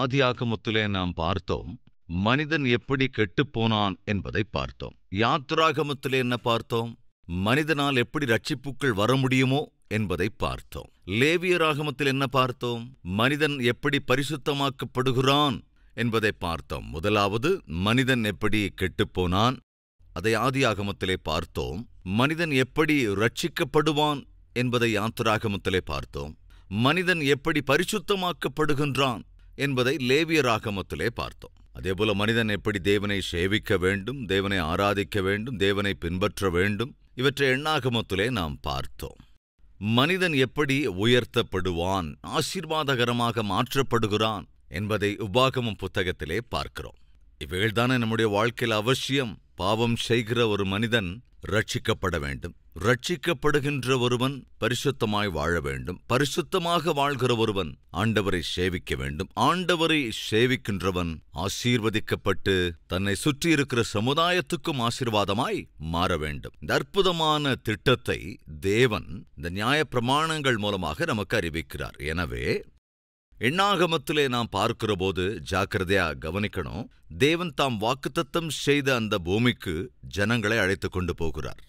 ஆதியாகமத்திலே நாம் பார்த்தோம், மனிதன் எப்படி கெட்டுப்போனான் என்பதை பார்த்தோம். யாத்திராகமத்திலே என்ன பார்த்தோம்? மனிதனால் எப்படி ரட்சிப்புக்கள் வர முடியுமோ என்பதை பார்த்தோம். லேவியராகமத்தில் என்ன பார்த்தோம்? மனிதன் எப்படி பரிசுத்தமாக்கப்படுகிறான் என்பதை பார்த்தோம். முதலாவது மனிதன் எப்படி கெட்டுப்போனான், அதை ஆதியாகமத்திலே பார்த்தோம். மனிதன் எப்படி ரட்சிக்கப்படுவான் என்பதை யாத்திராகமத்திலே பார்த்தோம். மனிதன் எப்படி பரிசுத்தமாக்கப்படுகின்றான் என்பதை லேவியராகமத்திலே பார்த்தோம். அதேபோல மனிதன் எப்படி தேவனை சேவிக்க வேண்டும், தேவனை ஆராதிக்க வேண்டும், தேவனை பின்பற்ற வேண்டும், இவற்றை எண்ணாகமத்திலே நாம் பார்த்தோம். மனிதன் எப்படி உயர்த்தப்படுவான், ஆசீர்வாதகரமாக மாற்றப்படுகிறான் என்பதை உபாகமம் புத்தகத்திலே பார்க்கிறோம். இவைகள்தானே நம்முடைய வாழ்க்கையில் அவசியம். பாவம் செய்கிற ஒரு மனிதன் ரட்சிக்கப்பட வேண்டும். ரட்சிக்கப்படுகின்ற ஒருவன் பரிசுத்தமாய் வாழ வேண்டும். பரிசுத்தமாக வாழ்கிற ஒருவன் ஆண்டவரை சேவிக்க வேண்டும். ஆண்டவரை சேவிக்கின்றவன் ஆசீர்வதிக்கப்பட்டு தன்னை சுற்றியிருக்கிற சமுதாயத்துக்கும் ஆசீர்வாதமாய் மாற வேண்டும். இந்த அற்புதமான திட்டத்தை தேவன் இந்த நியாயப்பிரமாணங்கள் மூலமாக நமக்கு அறிவிக்கிறார். எனவே எண்ணாகமத்திலே நாம் பார்க்கிற போது ஜாக்கிரதையா கவனிக்கணும். தேவன் தாம் வாக்குத்தத்தம் செய்த அந்த பூமிக்கு ஜனங்களை அழைத்து கொண்டு போகிறார்.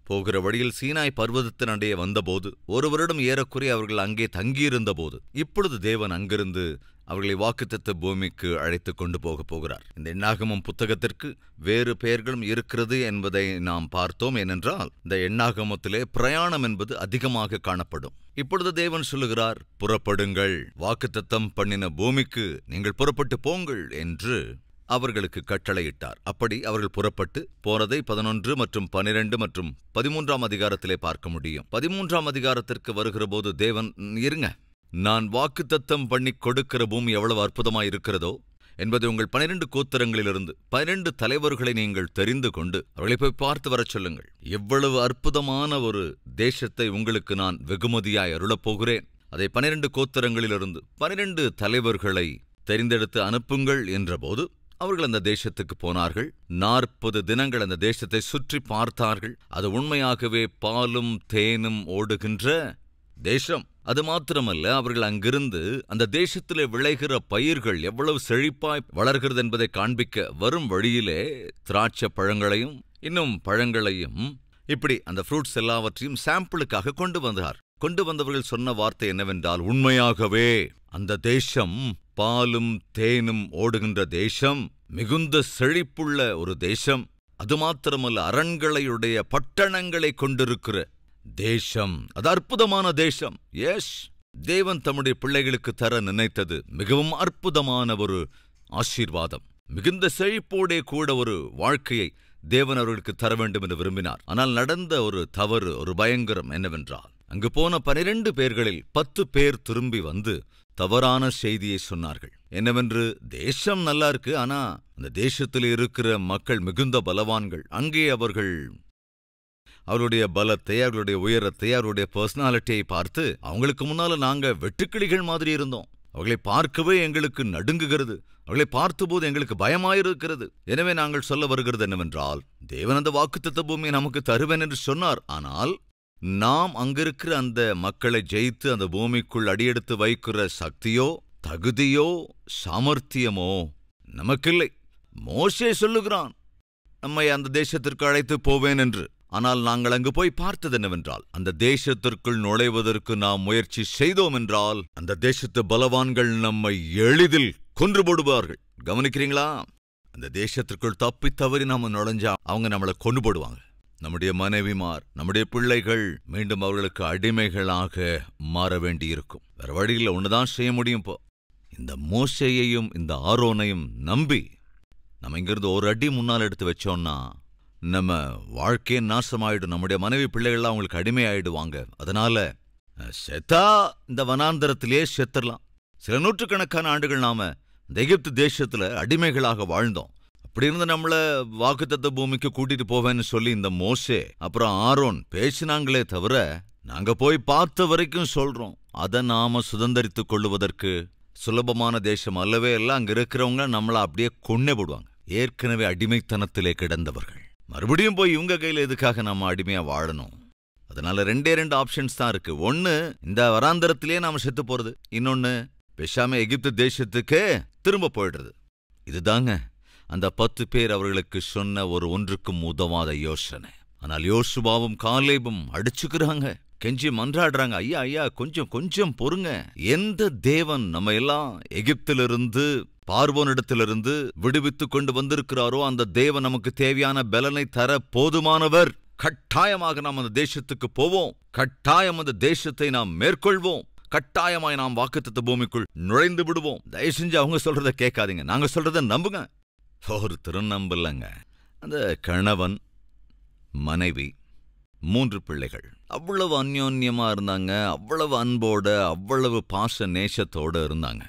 போகிற வழியில் சீனாய் பர்வதத்தினடைய வந்தபோது ஒரு வருடம் ஏறக்குறைய அவர்கள் அங்கே தங்கியிருந்த போது, இப்பொழுது தேவன் அங்கிருந்து அவர்களை வாக்குத்தத்த பூமிக்கு அழைத்து கொண்டு போகிறார். இந்த எண்ணாகமம் புத்தகத்திற்கு வேறு பெயர்களும் இருக்கிறது என்பதை நாம் பார்த்தோம். ஏனென்றால் இந்த எண்ணாகமத்திலே பிரயாணம் என்பது அதிகமாக காணப்படும். இப்பொழுது தேவன் சொல்லுகிறார், புறப்படுங்கள், வாக்குத்தத்தம் பண்ணின பூமிக்கு நீங்கள் புறப்பட்டு போங்கள் என்று அவர்களுக்கு கட்டளையிட்டார். அப்படி அவர்கள் புறப்பட்டு போனதை 11 மற்றும் 12 மற்றும் 13ஆம் அதிகாரத்திலே பார்க்க முடியும். 13ஆம் அதிகாரத்திற்கு வருகிற போது தேவன், இருங்க, நான் வாக்குத்தத்தம் பண்ணி கொடுக்கிற பூமி எவ்வளவு அற்புதமாயிருக்கிறதோ என்பதை உங்கள் 12 கோத்திரங்களிலிருந்து 12 தலைவர்களை நீங்கள் தெரிந்து கொண்டு அவர்களை போய் பார்த்து வரச் சொல்லுங்கள். எவ்வளவு அற்புதமான ஒரு தேசத்தை உங்களுக்கு நான் வெகுமதியாய் அருளப் போகிறேன். அதை 12 கோத்திரங்களிலிருந்து 12 தலைவர்களை தெரிந்தெடுத்து அனுப்புங்கள் என்றபோது அவர்கள் அந்த தேசத்துக்கு போனார்கள். 40 தினங்கள் அந்த தேசத்தை சுற்றி பார்த்தார்கள். அது உண்மையாகவே பாலும் தேனும் ஓடுகின்ற தேசம். அது மாத்திரமல்ல, அவர்கள் அங்கிருந்து அந்த தேசத்திலே விளைகிற பயிர்கள் எவ்வளவு செழிப்பாய் வளர்கிறது என்பதை காண்பிக்க வரும் வழியிலே திராட்சை பழங்களையும் இன்னும் பழங்களையும் இப்படி அந்த ஃப்ரூட்ஸ் எல்லாவற்றையும் சாம்பிளுக்காக கொண்டு வந்தார். கொண்டு வந்தவர்கள் சொன்ன வார்த்தை என்னவென்றால், உண்மையாகவே அந்த தேசம் பாலும் தேனும் ஓடுகின்ற தேசம், மிகுந்த செழிப்புள்ள ஒரு தேசம். அது மாத்திரமல்ல, அரண்களையுடைய பட்டணங்களை கொண்டிருக்கிற தேசம். அது அற்புதமான தேசம். எஸ், தேவன் தம்முடைய பிள்ளைகளுக்கு தர நினைத்தது மிகவும் அற்புதமான ஒரு ஆசீர்வாதம். மிகுந்த செழிப்போடே கூட ஒரு வாழ்க்கையை தேவன் அவர்களுக்கு தர வேண்டும் என்று விரும்பினார். ஆனால் நடந்த ஒரு தவறு, ஒரு பயங்கரம் என்னவென்றால், அங்கு போன 12 பேர்களில் 10 பேர் திரும்பி வந்து தவறான செய்தியை சொன்னார்கள். என்னவென்று, தேசம் நல்லா இருக்கு, ஆனா அந்த தேசத்தில் இருக்கிற மக்கள் மிகுந்த பலவான்கள். அங்கே அவருடைய பலத்தை, அவர்களுடைய உயரத்தை, அவருடைய பர்சனாலிட்டியை பார்த்து அவங்களுக்கு முன்னால நாங்க வெட்டுக்கிளிகள் மாதிரி இருந்தோம். அவர்களை பார்க்கவே எங்களுக்கு நடுங்குகிறது. அவர்களை பார்த்தபோது எங்களுக்கு பயமாயிருக்கிறது. எனவே நாங்கள் சொல்ல வருகிறது என்னவென்றால், தேவன் அந்த வாக்குத்தத்த பூமியை நமக்கு தருவேன் என்று சொன்னார். ஆனால் நாம் அங்கிருக்கிற அந்த மக்களை ஜெயித்து அந்த பூமிக்குள் அடியெடுத்து வைக்கிற சக்தியோ தகுதியோ சாமர்த்தியமோ நமக்கில்லை. மோசே சொல்லுகிறான், நம்மை அந்த தேசத்திற்கு அழைத்து போவேன் என்று. ஆனால் நாங்கள் அங்கு போய் பார்த்தது என்னவென்றால், அந்த தேசத்திற்குள் நுழைவதற்கு நாம் முயற்சி செய்தோம் என்றால் அந்த தேசத்து பலவான்கள் நம்மை எளிதில் கொன்று போடுவார்கள். கவனிக்கிறீங்களா? அந்த தேசத்திற்குள் தப்பி தவறி நாம நுழைஞ்சா அவங்க நம்மளை கொண்டு போடுவாங்க. நம்முடைய மனைவிமார், நம்முடைய பிள்ளைகள் மீண்டும் அவர்களுக்கு அடிமைகளாக மாற வேண்டியிருக்கும். வேற வழியில் ஒண்ணுதான் செய்ய முடியும். இப்போ இந்த மோசேயையும் இந்த ஆரோனையும் நம்பி நம்ம இங்கிருந்து ஒரு அடி முன்னால் எடுத்து வச்சோம்னா நம்ம வாழ்க்கையே நாசமாயிடும். நம்முடைய மனைவி பிள்ளைகள்லாம் அவங்களுக்கு அடிமை ஆயிடுவாங்க. அதனால செத்தா இந்த வனாந்தரத்திலே செத்துடலாம். சில நூற்றுக்கணக்கான ஆண்டுகள் நாம இந்த எகிப்து தேசத்துல அடிமைகளாக வாழ்ந்தோம். அப்படி இருந்து நம்மள வாக்குத்தத்த பூமிக்கு கூட்டிட்டு போவேன்னு சொல்லி இந்த மோசே அப்புறம் ஆரோன் பேசினாங்களே தவிர, நாங்க போய் பார்த்த வரைக்கும் சொல்றோம், அதை நாம சுதந்திரித்துக் கொள்ளுவதற்கு சுலபமான தேசம் அல்லவே எல்லாம். அங்க இருக்கிறவங்க நம்மள அப்படியே கொன்னே போடுவாங்க. ஏற்கனவே அடிமைத்தனத்திலே கிடந்தவர்கள் மறுபடியும் போய் இவங்க கையில எதுக்காக நாம அடிமையா வாழணும்? அதனால 2 ஆப்ஷன்ஸ் தான் இருக்கு. ஒன்னு, இந்த வராந்தரத்திலே நாம செத்து போறது. இன்னொன்னு, பேசாம எகிப்து தேசத்துக்கே திரும்ப போயிடுறது. இதுதாங்க அந்த 10 பேர் அவர்களுக்கு சொன்ன ஒரு ஒன்றுக்கும் உதவாத யோசனை. ஆனால் யோசுவாவும் காலேபும் அடிச்சுக்கிறாங்க, கெஞ்சி மன்றாடுறாங்க, ஐயா ஐயா கொஞ்சம் கொஞ்சம் பொறுங்க. எந்த தேவன் நம்ம எல்லாம் எகிப்திலிருந்து பார்வோனிடத்திலிருந்து விடுவித்து கொண்டு வந்திருக்கிறாரோ அந்த தேவன் நமக்கு தேவையான பலனை தர போதுமானவர். கட்டாயமாக நாம் அந்த தேசத்துக்கு போவோம், கட்டாயம் அந்த தேசத்தை நாம் மேற்கொள்வோம், கட்டாயமாய் நாம் வாக்குத்தத்த பூமிக்குள் நுழைந்து விடுவோம். தயவு செஞ்சு அவங்க சொல்றத கேட்காதீங்க, நாங்க சொல்றத நம்புங்க. ஒரு திருநம்பலங்க. அந்த கணவன், மனைவி, 3 பிள்ளைகள் அவ்வளவு அந்யோன்யமா இருந்தாங்க, அவ்வளவு அன்போட, அவ்வளவு பாச நேசத்தோட இருந்தாங்க.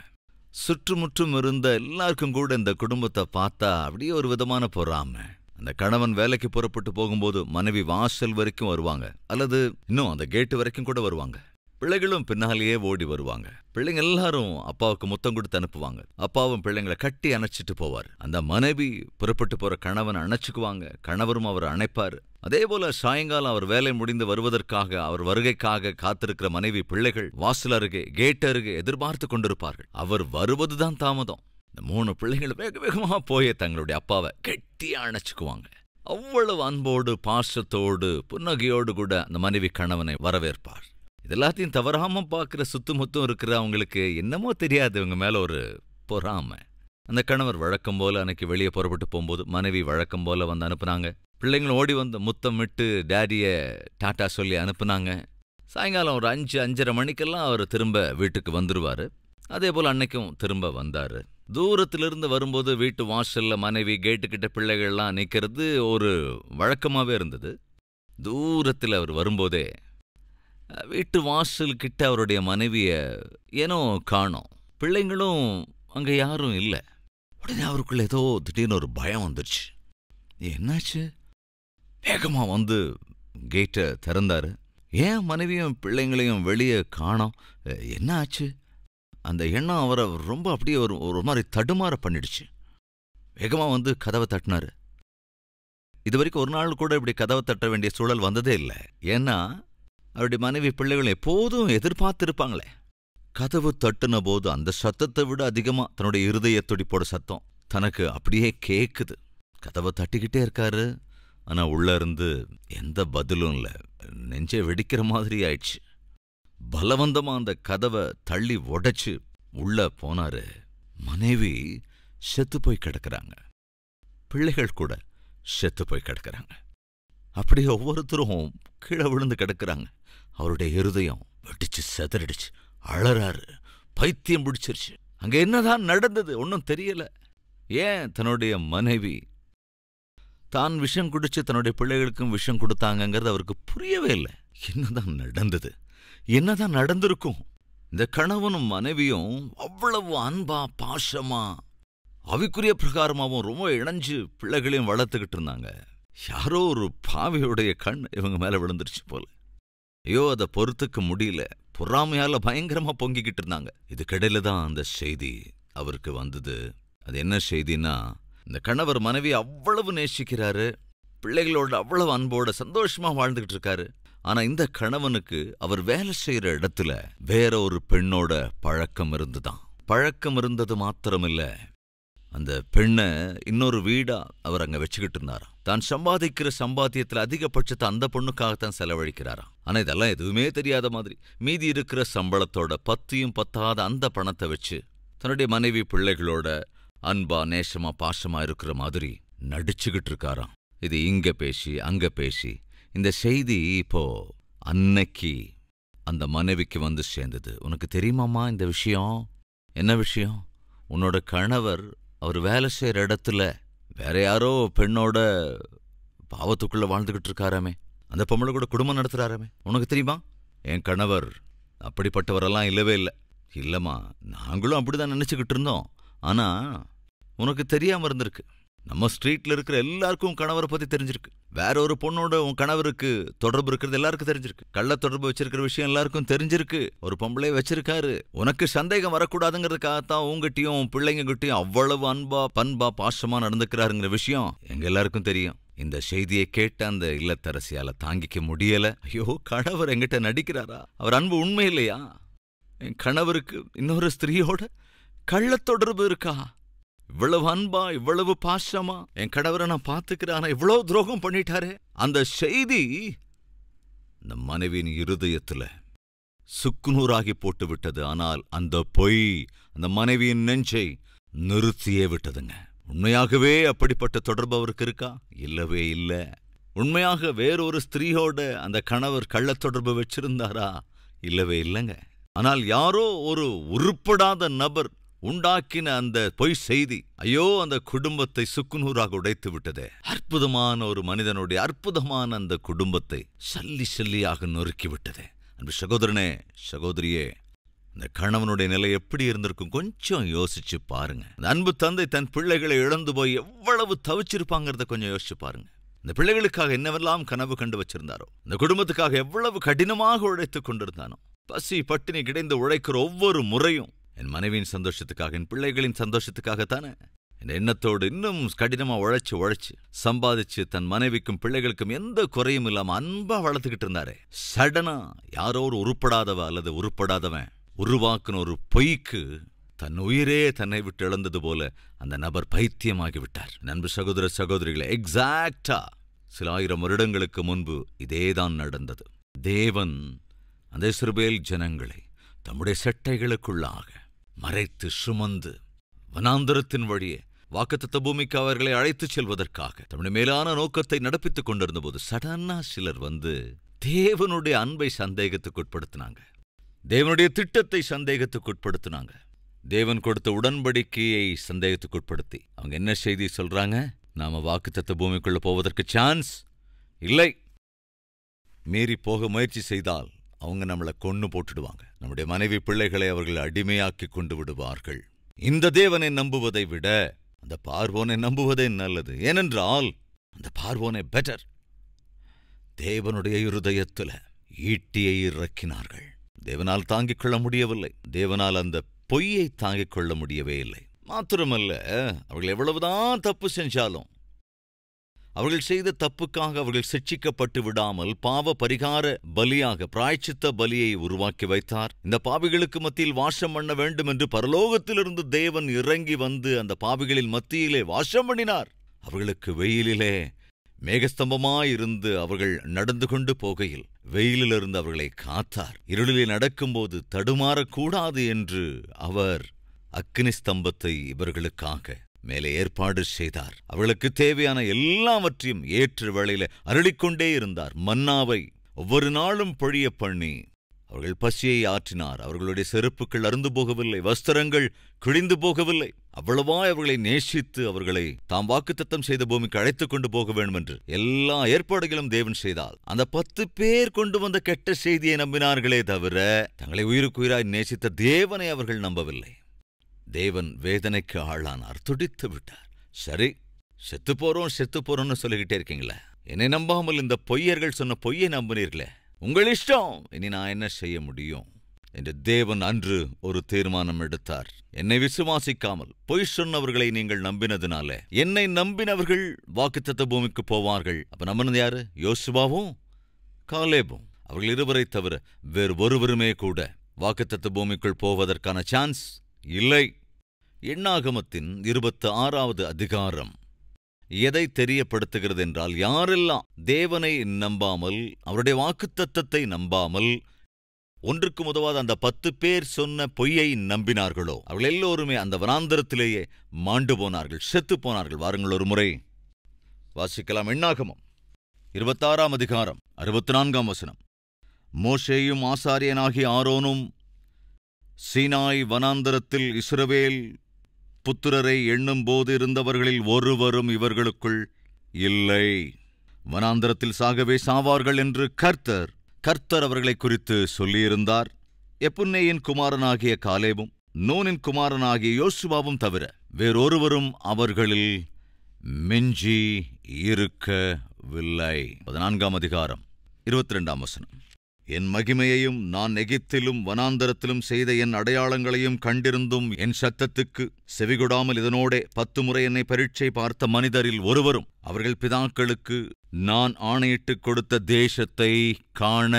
சுற்றுமுற்றும் இருந்த எல்லாருக்கும் கூட இந்த குடும்பத்தை பார்த்தா அப்படியே ஒரு விதமான பொறாமை. அந்த கணவன் வேலைக்கு புறப்பட்டு போகும்போது மனைவி வாசல் வரைக்கும் வருவாங்க, அல்லது இன்னும் அந்த கேட்டு வரைக்கும் கூட வருவாங்க. பிள்ளைகளும் பின்னாலேயே ஓடி வருவாங்க. பிள்ளைங்க எல்லாரும் அப்பாவுக்கு முத்தம் கொடுத்து அனுப்புவாங்க. அப்பாவும் பிள்ளைங்களை கட்டி அணைச்சிட்டு போவார். அந்த மனைவி புறப்பட்டு போற கணவன் அணைச்சுக்குவாங்க, கணவரும் அவர் அணைப்பார். அதே போல சாயங்காலம் அவர் வேலை முடிந்து வருவதற்காக, அவர் வருகைக்காக காத்திருக்கிற மனைவி பிள்ளைகள் வாசல் அருகே, கேட் அருகே எதிர்பார்த்து கொண்டிருப்பார்கள். அவர் வருவதுதான் தாமதம். இந்த 3 பிள்ளைகள் வேக வேகமா போய் தங்களுடைய அப்பாவை கெட்டியா அணைச்சுக்குவாங்க. அவ்வளவு அன்போடு, பாசத்தோடு, புன்னகையோடு கூட அந்த மனைவி கணவனை வரவேற்பார். இதெல்லாத்தையும் தவறாம பார்க்கிற சுத்துமுத்தும் இருக்கிற அவங்களுக்கு என்னமோ தெரியாது, இவங்க மேல ஒரு பொறாமை. அந்த கணவர் வழக்கம் போல அன்னைக்கு வெளியே புறப்பட்டு போகும்போது மனைவி வழக்கம் போல வந்து அனுப்புனாங்க. பிள்ளைங்களும் ஓடி வந்து முத்தம் விட்டு டேடிய டாட்டா சொல்லி அனுப்புனாங்க. சாயங்காலம் ஒரு 5-5:30 மணிக்கெல்லாம் அவர் திரும்ப வீட்டுக்கு வந்துருவாரு. அதே போல் அன்னைக்கும் திரும்ப வந்தாரு. தூரத்திலிருந்து வரும்போது வீட்டு வாசல்ல மனைவி கேட்டுக்கிட்ட பிள்ளைகள்லாம் நிற்கிறது ஒரு வழக்கமாகவே இருந்தது. தூரத்தில் அவர் வரும்போதே வீட்டு வாசல் கிட்ட அவருடைய மனைவிய ஏனோ காணோம். பிள்ளைங்களும் அங்கே யாரும் இல்லை. உடனே அவருக்குள்ள ஏதோ திடீர்னு ஒரு பயம் வந்துருச்சு. என்னாச்சு? வேகமாக வந்து கேட்டை திறந்தாரு. ஏன் மனைவியும் பிள்ளைங்களையும் வெளியே காணோம், என்ன ஆச்சு? அந்த எண்ணம் அவரை ரொம்ப அப்படியே ஒரு மாதிரி தடுமாற பண்ணிடுச்சு. வேகமாக வந்து கதவை தட்டினாரு. இது வரைக்கும் ஒரு நாள் கூட இப்படி கதவை தட்ட வேண்டிய சூழல் வந்ததே இல்லை. ஏன்னா அவருடைய மனைவி பிள்ளைகள் எப்போதும் எதிர்பார்த்திருப்பாங்களே. கதவு தட்டுன போது அந்த சத்தத்தை விட அதிகமாக தன்னுடைய இருதய துடிப்போட சத்தம் தனக்கு அப்படியே கேட்குது. கதவை தட்டிக்கிட்டே இருக்காரு, ஆனால் உள்ள இருந்து எந்த பதிலும் இல்லை. நெஞ்சை வெடிக்கிற மாதிரி ஆயிடுச்சு. பலவந்தமா அந்த கதவை தள்ளி உடைச்சு உள்ள போனாரு. மனைவி செத்து போய் கிடக்குறாங்க, பிள்ளைகள் கூட செத்து போய் கிடக்குறாங்க. அப்படியே ஒவ்வொருத்தரும் கீழே விழுந்து கிடக்குறாங்க. அவருடைய இருதயம் வெடிச்சு செதறிடுச்சு. அழறாரு, பைத்தியம் பிடிச்சிருச்சு. அங்க என்னதான் நடந்தது ஒன்னும் தெரியல. ஏன் தன்னுடைய மனைவி தான் விஷம் குடிச்சு தன்னுடைய பிள்ளைகளுக்கும் விஷம் கொடுத்தாங்கிறது அவருக்கு புரியவே இல்லை. என்னதான் நடந்தது, என்னதான் நடந்திருக்கும்? இந்த கணவனும் மனைவியும் அவ்வளவு அன்பா, பாசமா, அவிக்குரிய பிரகாரமாவும் ரொம்ப இணைஞ்சு பிள்ளைகளையும் வளர்த்துக்கிட்டு இருந்தாங்க. யாரோ ஒரு பாவியுடைய கண் இவங்க மேல விழுந்துருச்சு போல. ஐயோ, அதை பொறுத்துக்க முடியல. பொறாமையால பயங்கரமா பொங்கிக்கிட்டு இருந்தாங்க. இதுக்கிடையில தான் அந்த செய்தி அவருக்கு வந்தது. அது என்ன செய்தின்னா, இந்த கணவர் மனைவி அவ்வளவு நேசிக்கிறாரு, பிள்ளைகளோட அவ்வளவு அன்போட சந்தோஷமா வாழ்ந்துகிட்டு இருக்காரு. ஆனா இந்த கணவனுக்கு அவர் வேலை செய்யற இடத்துல வேற ஒரு பெண்ணோட பழக்கம் இருந்துதான். பழக்கம் இருந்தது மாத்திரமில்ல, அந்த பெண்ணை இன்னொரு வீடா அவர் அங்க வச்சுக்கிட்டு இருந்தாராம். தான் சம்பாதிக்கிற சம்பாத்தியத்துல அதிகபட்சத்தை அந்த பொண்ணுக்காகத்தான் செலவழிக்கிறாராம். ஆனா இதெல்லாம் எதுவுமே தெரியாத மாதிரி மீதி இருக்கிற சம்பளத்தோட 10யும் பத்தாத அந்த பணத்தை வச்சு தன்னுடைய மனைவி பிள்ளைகளோட அன்பா, நேசமா, பாசமா இருக்கிற மாதிரி நடிச்சுக்கிட்டு இருக்காராம். இது இங்க பேசி அங்க பேசி இந்த செய்தி இப்போ அன்னைக்கு அந்த மனைவிக்கு வந்து சேர்ந்தது. உனக்கு தெரியுமாமா இந்த விஷயம்? என்ன விஷயம்? உன்னோட கணவர் அவர் வேலை செய்யற இடத்துல வேற யாரோ பெண்ணோட பாவத்துக்குள்ள வாழ்ந்துகிட்டு இருக்காராமே, அந்த பொம்பளை கூட குடும்பம் நடத்துறாராமே. உனக்கு தெரியுமா? என் கணவர் அப்படிப்பட்டவரெல்லாம் இல்லவே இல்லை. இல்லம்மா, நாங்களும் அப்படிதான் நினைச்சுக்கிட்டு இருந்தோம். ஆனா உனக்கு தெரியாம இருந்திருக்கு. நம்ம ஸ்ட்ரீட்ல இருக்கிற எல்லாருக்கும் கணவரை பத்தி தெரிஞ்சிருக்கு. வேற ஒரு பொண்ணோட உன் கணவருக்கு தொடர்பு இருக்கிறது எல்லாருக்கும் தெரிஞ்சிருக்கு. கள்ள தொடர்பு வச்சிருக்கிற விஷயம் எல்லாருக்கும் தெரிஞ்சிருக்கு. ஒரு பொம்பளை வச்சிருக்காரு. உனக்கு சந்தேகம் வரக்கூடாதுங்கிறதுக்காகத்தான் உங்ககிட்டயும் பிள்ளைங்க கிட்டயும் அவ்வளவு அன்பா, பண்பா, பாசமா நடந்துக்கிறாருங்கிற விஷயம் எங்க எல்லாருக்கும் தெரியும். இந்த செய்தியை கேட்ட அந்த இல்லத்தரசியால தாங்கிக்க முடியல. ஐயோ, கணவர் எங்கிட்ட நடிக்கிறாரா? அவர் அன்பு உண்மை இல்லையா? என் கணவருக்கு இன்னொரு ஸ்திரீயோட கள்ளத் தொடர்பு இருக்கா? இவ்வளவு அன்பா, இவ்வளவு பாசமா என் கணவரை நான் பார்த்துக்கிறேன், ஆனா இவ்வளவு துரோகம் பண்ணிட்டாரே. அந்த செய்தி இந்த மனைவியின் இருதயத்துல சுக்குநூறாகி போட்டு விட்டது. ஆனால் அந்த பொய் அந்த மனைவியின் நெஞ்சை நிறுத்தியே விட்டதுங்க. உண்மையாகவே அப்படிப்பட்ட தொடர்பு அவருக்கு இருக்கா? இல்லவே இல்லை. உண்மையாக வேறொரு ஸ்திரீயோட அந்த கணவர் கள்ளத் தொடர்பு வச்சிருந்தாரா? இல்லவே இல்லைங்க. ஆனால் யாரோ ஒரு உருப்படாத நபர் உண்டாக்கின அந்த பொய் செய்தி, ஐயோ, அந்த குடும்பத்தை சுக்குநூறாக உடைத்து விட்டதே. அற்புதமான ஒரு மனிதனுடைய அற்புதமான அந்த குடும்பத்தை சல்லி சல்லியாக நொறுக்கி விட்டதே. அன்பு சகோதரனே, சகோதரியே, இந்த கணவனுடைய நிலை எப்படி இருந்திருக்கும் கொஞ்சம் யோசிச்சு பாருங்க. அந்த அன்பு தந்தை தன் பிள்ளைகளை இழந்து போய் எவ்வளவு தவிச்சிருப்பாங்கிறத கொஞ்சம் யோசிச்சு பாருங்க. இந்த பிள்ளைகளுக்காக என்னவெல்லாம் கனவு கண்டு வச்சிருந்தாரோ, இந்த குடும்பத்துக்காக எவ்வளவு கடினமாக உழைத்துக் கொண்டிருந்தானோ. பசி பட்டினி கிடைந்து உழைக்கிற ஒவ்வொரு முறையும் என் மனைவியின் சந்தோஷத்துக்காக, என் பிள்ளைகளின் சந்தோஷத்துக்காகத்தானே. இந்த எண்ணத்தோடு இன்னும் கடினமா உழைச்சு சம்பாதிச்சு தன் மனைவிக்கும் பிள்ளைகளுக்கும் எந்த குறையும் இல்லாம அன்பா வளர்த்துக்கிட்டு இருந்தாரே. சடனா யாரோ ஒரு உருப்படாதவ அல்லது உருப்படாதவன் உருவாக்குன ஒரு பொய்க்கு தன் உயிரே தன்னை விட்டு இழந்தது போல அந்த நபர் பைத்தியமாகி விட்டார். அன்பு சகோதர சகோதரிகளை, எக்ஸாக்டா சில 1000 வருடங்களுக்கு முன்பு இதேதான் நடந்தது. தேவன் அந்த இஸ்ரவேல் ஜனங்களை தம்முடைய செட்டைகளுக்குள்ளாக மறைத்து சுமந்து வனாந்தரத்தின் வழியே வாக்குத்தத்த பூமிக்கு அவர்களை அழைத்துச் செல்வதற்காக தம்முடைய மேலான நோக்கத்தை நடப்பித்துக் கொண்டிருந்த போது சடனா சிலர் வந்து தேவனுடைய அன்பை சந்தேகத்துக்குட்படுத்தினாங்க. தேவனுடைய திட்டத்தை சந்தேகத்துக்குட்படுத்தினாங்க. தேவன் கொடுத்த உடன்படிக்கையை சந்தேகத்துக்குட்படுத்தி அவங்க என்ன செய்தி சொல்றாங்க? நாம வாக்குத்தத்த பூமிக்குள்ள போவதற்கு சான்ஸ் இல்லை. மீறி போக முயற்சி செய்தால் அவங்க நம்மளை கொன்னு போட்டுடுவாங்க. நம்முடைய மனைவி பிள்ளைகளை அவர்கள் அடிமையாக்கி கொண்டு விடுவார்கள். இந்த தேவனை நம்புவதை விட அந்த பார்வோனை நம்புவதே நல்லது. ஏனென்றால் அந்த பார்வோனை பெட்டர். தேவனுடைய இருதயத்துல ஈட்டியை இறக்கினார்கள். தேவனால் தாங்கிக் கொள்ள முடியவில்லை. தேவனால் அந்த பொய்யை தாங்கிக் கொள்ள முடியவே இல்லை. மாத்திரமல்ல, அவர்கள் எவ்வளவுதான் தப்பு செஞ்சாலும் அவர்கள் செய்த தப்புக்காக அவர்கள் சிட்சிக்கப்பட்டு விடாமல் பாவ பரிகார பலியாக பிராயச்சித்த பலியை உருவாக்கி வைத்தார். இந்த பாவிகளுக்கு மத்தியில் வாசம் பண்ண வேண்டும் என்று பரலோகத்திலிருந்து தேவன் இறங்கி வந்து அந்த பாவிகளின் மத்தியிலே வாசம் பண்ணினார். அவர்களுக்கு வெயிலிலே மேகஸ்தம்பமாயிருந்து அவர்கள் நடந்து கொண்டு போகையில் வெயிலிலிருந்து அவர்களை காத்தார். இருளிலே நடக்கும்போது தடுமாறக்கூடாது என்று அவர் அக்கினி ஸ்தம்பத்தை இவர்களுக்காக மேலே ஏற்பாடு செய்தார். அவர்களுக்கு தேவையான எல்லாவற்றையும் ஏற்ற வேளையில அருளிக்கொண்டே இருந்தார். மன்னாவை ஒவ்வொரு நாளும் பொழிய பண்ணி அவர்கள் பசியை ஆற்றினார். அவர்களுடைய செருப்புகள் அருந்து போகவில்லை, வஸ்திரங்கள் கிழிந்து போகவில்லை. அவ்வளவாய் அவர்களை நேசித்து அவர்களை தாம் வாக்குத்தத்தம் செய்த பூமிக்கு அழைத்துக் கொண்டு போக வேண்டும் என்று எல்லா ஏற்பாடுகளும் தேவன் செய்தால் அந்த 10 பேர் கொண்டு வந்த கெட்ட செய்தியை நம்பினார்களே தவிர தங்களை உயிருக்குயிராய் நேசித்த தேவனை அவர்கள் நம்பவில்லை. தேவன் வேதனைக்கு ஆளானார், துடித்து விட்டார். சரி, செத்து போறோம்னு சொல்லிக்கிட்டே இருக்கீங்களே, என்னை நம்பாமல் இந்த பொய்யர்கள் சொன்ன பொய்யை நம்பினீர்களே, உங்கள் இஷ்டம், இனி நான் என்ன செய்ய முடியும் என்று தேவன் அன்று ஒரு தீர்மானம் எடுத்தார். என்னை விசுவாசிக்காமல் பொய் சொன்னவர்களை நீங்கள் நம்பினதுனால என்னை நம்பினவர்கள் வாக்குத்தத்த பூமிக்கு போவார்கள். அப்ப நம்பினது யாரு? யோசுவாவும் காலேபும். அவர்கள் இருவரை தவிர வேறு ஒருவருமே கூட வாக்குத்தத்த பூமிக்குள் போவதற்கான சான்ஸ் இல்லை. எண்ணாகமத்தின் 26வது அதிகாரம் எதை தெரியப்படுத்துகிறது என்றால், யாரெல்லாம் தேவனை நம்பாமல் அவருடைய வாக்குத்தத்தத்தை நம்பாமல் ஒன்றுக்கு உதவாத அந்த 10 பேர் சொன்ன பொய்யை நம்பினார்களோ அவர்கள் எல்லோருமே அந்த வனாந்தரத்திலேயே மாண்டு போனார்கள், செத்து போனார்கள். வாருங்கள் ஒரு முறை வாசிக்கலாம். எண்ணாகமம் 26ஆம் அதிகாரம் 64ஆம் வசனம். மோசேயும் ஆசாரியனாகிய ஆரோனும் சீனாய் வனாந்தரத்தில் இஸ்ரவேல் புத்திரரை எண்ணும்போது இருந்தவர்களில் ஒருவரும் இவர்களுக்குள் இல்லை. வனாந்தரத்தில் சாகவே சாவார்கள் என்று கர்த்தர் அவர்களை குறித்து சொல்லியிருந்தார். எப்புன்னேயின் குமாரனாகிய காலேபும் நூனின் குமாரனாகிய யோசுவாவும் தவிர வேறொருவரும் அவர்களில் மிஞ்சி இருக்கவில்லை. 14ஆம் அதிகாரம் 22ஆம் வசனம். என் மகிமையையும் நான் எகிப்திலும் வனாந்தரத்திலும் செய்த என் அடையாளங்களையும் கண்டிருந்தும் என் சத்தத்துக்கு செவிகொடாமல் இதனோடே 10 முறை என்னை பரீட்சை பார்த்த மனிதரில் ஒருவரும் அவர்கள் பிதாக்களுக்கு நான் ஆணையிட்டுக் கொடுத்த தேசத்தை காண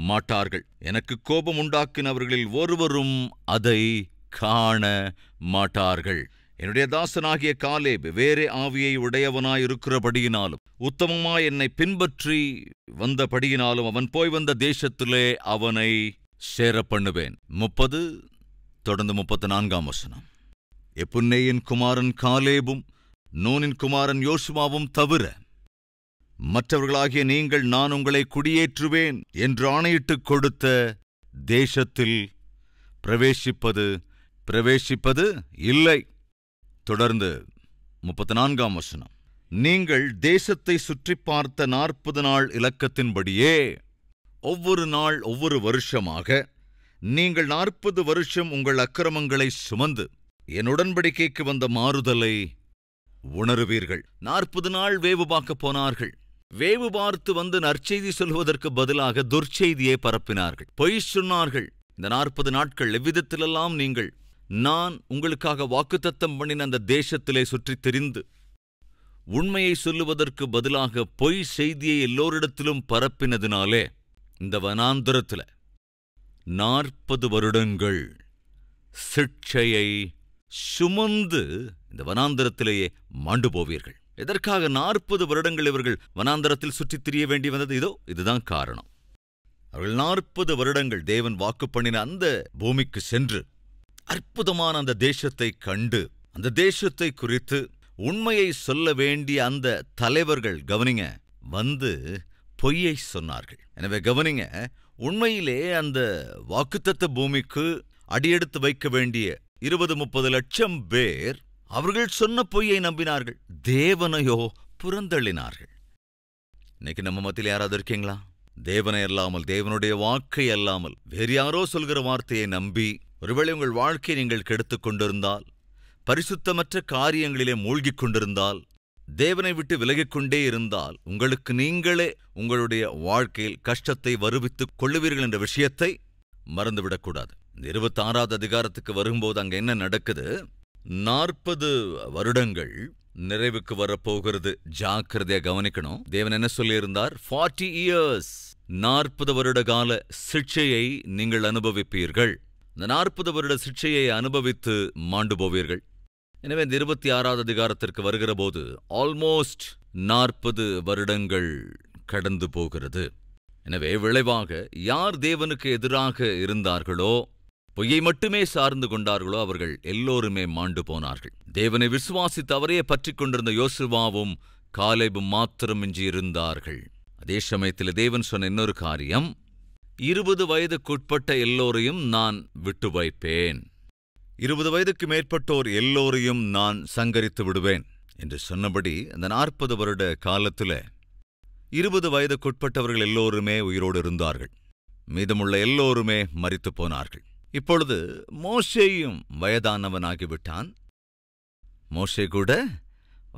மாட்டார்கள். எனக்கு கோபம் உண்டாக்கினவர்களில் ஒருவரும் அதை காண மாட்டார்கள். என்னுடைய தாசனாகிய காலேப் வேறே ஆவியை உடையவனாயிருக்கிறபடியினாலும் உத்தமமாய் என்னை பின்பற்றி வந்தபடியினாலும் அவன் போய் வந்த தேசத்திலே அவனை சேரப்பண்ணுவேன். 30 தொடர்ந்து 34ஆம் வசனம். எப்புன்னேயின் குமாரன் காலேபும் நூனின் குமாரன் யோசுவாவும் தவிர மற்றவர்களாகிய நீங்கள் நான் உங்களை குடியேற்றுவேன் என்று ஆணையிட்டுக் கொடுத்த தேசத்தில் பிரவேசிப்பது இல்லை. தொடர்ந்து 34ஆம் வசனம். நீங்கள் தேசத்தை சுற்றி பார்த்த 40 நாள் இலக்கத்தின்படியே ஒவ்வொரு நாள் ஒவ்வொரு வருஷமாக நீங்கள் 40 வருஷம் உங்கள் அக்கிரமங்களை சுமந்து என் உடன்படிக்கைக்கு வந்த மாறுதலை உணருவீர்கள். 40 நாள் வேவு பார்க்க போனார்கள். வேவு பார்த்து வந்து நற்செய்தி சொல்வதற்கு பதிலாக துர்ச்செய்தியை பரப்பினார்கள், பொய் சொன்னார்கள். இந்த 40 நாட்கள் எவ்விதத்திலெல்லாம் நீங்கள் நான் உங்களுக்காக வாக்குத்தத்தம் பண்ணின அந்த தேசத்திலே சுற்றித் திரிந்து உண்மையை சொல்லுவதற்கு பதிலாக பொய் செய்தியை எல்லோரிடத்திலும் பரப்பினதினாலே இந்த வனாந்தரத்தில் 40 வருடங்கள் சிட்சையை சுமந்து இந்த வனாந்தரத்திலேயே மாண்டு போவீர்கள். எதற்காக 40 வருடங்கள் இவர்கள் வனாந்தரத்தில் சுற்றித் திரிய வேண்டி வந்தது? இதுதான் காரணம். அவர்கள் 40 வருடங்கள் தேவன் வாக்கு பண்ணின அந்த பூமிக்கு சென்று அற்புதமான அந்த தேசத்தை கண்டு அந்த தேசத்தை குறித்து உண்மையை சொல்ல வேண்டிய அந்த தலைவர்கள் கவனிங்க வந்து பொய்யை சொன்னார்கள். எனவே கவனிங்க, உண்மையிலே அந்த வாக்குத்தத்த பூமிக்கு அடியெடுத்து வைக்க வேண்டிய 20-30 லட்சம் பேர் அவர்கள் சொன்ன பொய்யை நம்பினார்கள், தேவனையோ புறந்தள்ளினார்கள். இன்னைக்கு நம்ம மத்தியில் யாராவது இருக்கீங்களா? தேவனை அல்லாமல், தேவனுடைய வாக்கை அல்லாமல் வேறு யாரோ சொல்கிற வார்த்தையை நம்பி ஒருவேளை உங்கள் வாழ்க்கையை நீங்கள் கெடுத்துக் கொண்டிருந்தால், பரிசுத்தமற்ற காரியங்களிலே மூழ்கிக் கொண்டிருந்தால், தேவனை விட்டு விலகிக் கொண்டே இருந்தால் உங்களுக்கு நீங்களே உங்களுடைய வாழ்க்கையில் கஷ்டத்தை வருவித்துக் கொள்ளுவீர்கள் என்ற விஷயத்தை மறந்துவிடக்கூடாது. இந்த 26வது அதிகாரத்துக்கு வரும்போது அங்க என்ன நடக்குது? 40 வருடங்கள் நிறைவுக்கு வரப்போகிறது. ஜாக்கிரதையா கவனிக்கணும். தேவன் என்ன சொல்லியிருந்தார்? 40 years, 40 வருட கால சிட்சையை நீங்கள் அனுபவிப்பீர்கள். இந்த 40 வருட சிட்சையை அனுபவித்து மாண்டு போவீர்கள். எனவே இந்த 26வது அதிகாரத்திற்கு வருகிற போது ஆல்மோஸ்ட் 40 வருடங்கள் கடந்து போகிறது. எனவே விளைவாக யார் தேவனுக்கு எதிராக இருந்தார்களோ, பொய்யை மட்டுமே சார்ந்து கொண்டார்களோ, அவர்கள் எல்லோருமே மாண்டு போனார்கள். தேவனை விசுவாசித்து அவரையே பற்றி கொண்டிருந்த யோசுவாவும் காலேபும் மாத்திரம் இருந்தார்கள். அதே சமயத்தில் தேவன் சொன்ன இன்னொரு காரியம், 20 வயதுக்குட்பட்ட எல்லோரையும் நான் விட்டு வைப்பேன், 20 வயதுக்கு மேற்பட்டோர் எல்லோரையும் நான் சங்கரித்து விடுவேன் என்று சொன்னபடி அந்த 40 வருட காலத்தில் 20 வயதுக்குட்பட்டவர்கள் எல்லோருமே உயிரோடு இருந்தார்கள். மீதமுள்ள எல்லோருமே மரித்து போனார்கள். இப்பொழுது மோசேயும் வயதானவனாகிவிட்டான். மோசே கூட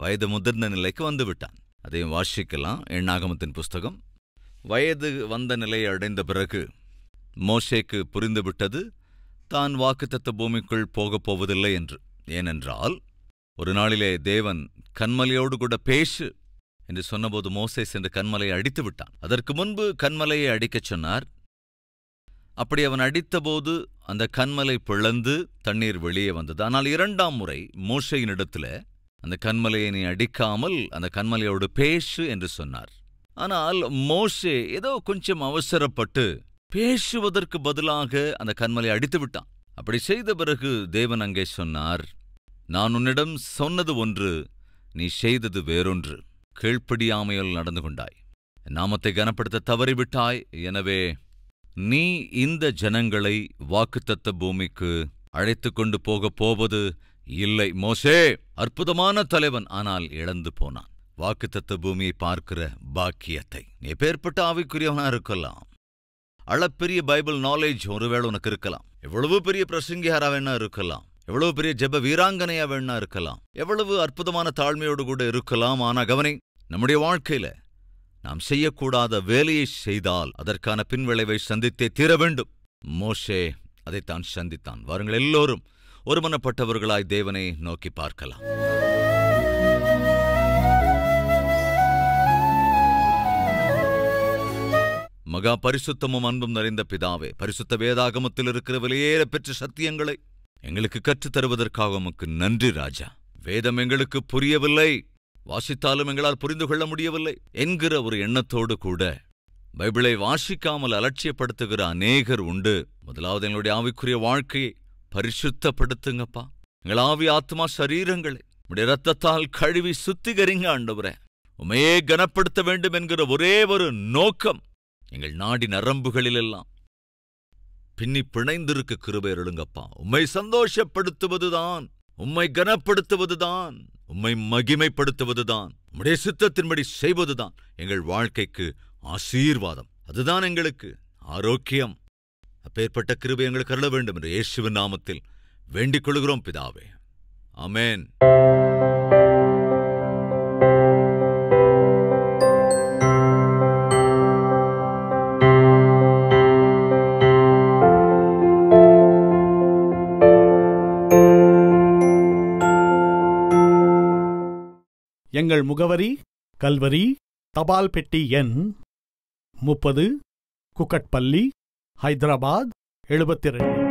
வயது முதிர்ந்த நிலைக்கு வந்துவிட்டான். அதையும் வாசிக்கலாம். எண்ணாகமத்தின் புஸ்தகம். வயது வந்த நிலையை அடைந்த பிறகு மோசேக்கு புரிந்துவிட்டது தான் வாக்குத்தத்த பூமிக்குள் போகப் போவதில்லை என்று. ஏனென்றால் ஒரு நாளிலே தேவன் கன்மலையோடு கூட பேசு என்று சொன்னபோது மோசே சென்று கன்மலையை அடித்து விட்டான். அதற்கு முன்பு கன்மலையை அடிக்கச் சொன்னார். அப்படி அவன் அடித்தபோது அந்த கன்மலை பிளந்து தண்ணீர் வெளியே வந்தது. ஆனால் 2ஆம் முறை மோசேயினிடத்தில் அந்த கன்மலையை நீ அடிக்காமல் அந்த கன்மலையோடு பேசு என்று சொன்னார். ஆனால் மோசே ஏதோ கொஞ்சம் அவசரப்பட்டு பேசுவதற்கு பதிலாக அந்த கன்மலை அடித்து விட்டான். அப்படி செய்த பிறகு தேவன் அங்கே சொன்னார், நான் உன்னிடம் சொன்னது ஒன்று, நீ செய்தது வேறொன்று. கீழ்ப்படியாமையால் நடந்து கொண்டாய், நாமத்தை கனப்படுத்த தவறிவிட்டாய். எனவே நீ இந்த ஜனங்களை வாக்குத்தத்த பூமிக்கு அழைத்து கொண்டு போகப் போவது இல்லை. மோசே அற்புதமான தலைவன், ஆனால் இழந்து போனான் வாக்குத்தத்த பூமியை பார்க்கிற பாக்கியத்தை. நீ எப்பேற்பட்ட ஆவிக்குரியவனா இருக்கலாம், அளப்பெரிய பைபிள் நாலேஜ் ஒருவேளை உனக்கு இருக்கலாம், எவ்வளவு பெரிய பிரசங்கியாரா வேணா இருக்கலாம், எவ்வளவு பெரிய ஜெப வீராங்கனையா வேணா இருக்கலாம், எவ்வளவு அற்புதமான தாழ்மையோடு கூட இருக்கலாம். ஆனா கவனி, நம்முடைய வாழ்க்கையில நாம் செய்யக்கூடாத வேலையை செய்தால் அதற்கான பின்விளைவை சந்தித்தே தீர வேண்டும். மோசே அதைத்தான் சந்தித்தான். வாருங்கள் எல்லோரும் ஒருமனப்பட்டவர்களாய் தேவனை நோக்கி பார்க்கலாம். மகா பரிசுத்தமும் அன்பும் நிறைந்த பிதாவே, பரிசுத்த வேதாகமத்தில் இருக்கிற விலையேற பெற்ற சத்தியங்களை எங்களுக்கு கற்றுத் தருவதற்காக உமக்கு நன்றி ராஜா. வேதம் எங்களுக்கு புரியவில்லை, வாசித்தாலும் எங்களால் புரிந்து கொள்ள முடியவில்லை என்கிற ஒரு எண்ணத்தோடு கூட பைபிளை வாசிக்காமல் அலட்சியப்படுத்துகிற அநேகர் உண்டு. முதலாவது எங்களுடைய ஆவிக்குரிய வாழ்க்கையை பரிசுத்தப்படுத்துங்கப்பா. எங்கள் ஆவி ஆத்மா சரீரங்களை உடைய இரத்தத்தால் கழுவி சுத்திகரிங்க ஆண்டவரே. உமையே கனப்படுத்த வேண்டும் என்கிற ஒரே ஒரு நோக்கம் எங்கள் நாடி நரம்புகளிலெல்லாம் பின்னி பிணைந்திருக்க கிருபை அருளுங்கப்பா. உம்மை சந்தோஷப்படுத்துவதுதான், உம்மை கனப்படுத்துவதுதான், உம்மை மகிமைப்படுத்துவதுதான், உம்முடைய சித்தத்தின்படி செய்வதுதான் எங்கள் வாழ்க்கைக்கு ஆசீர்வாதம். அதுதான் எங்களுக்கு ஆரோக்கியம். அப்பேற்பட்ட கிருபை எங்களுக்கு அருள வேண்டும் என்று இயேசுவின் நாமத்தில் வேண்டிக் கொள்கிறோம் பிதாவே. ஆமென். எங்கள் முகவரி கல்வரி, தபால் பெட்டி எண் 30, குக்கட்பள்ளி, ஹைதராபாத் 72.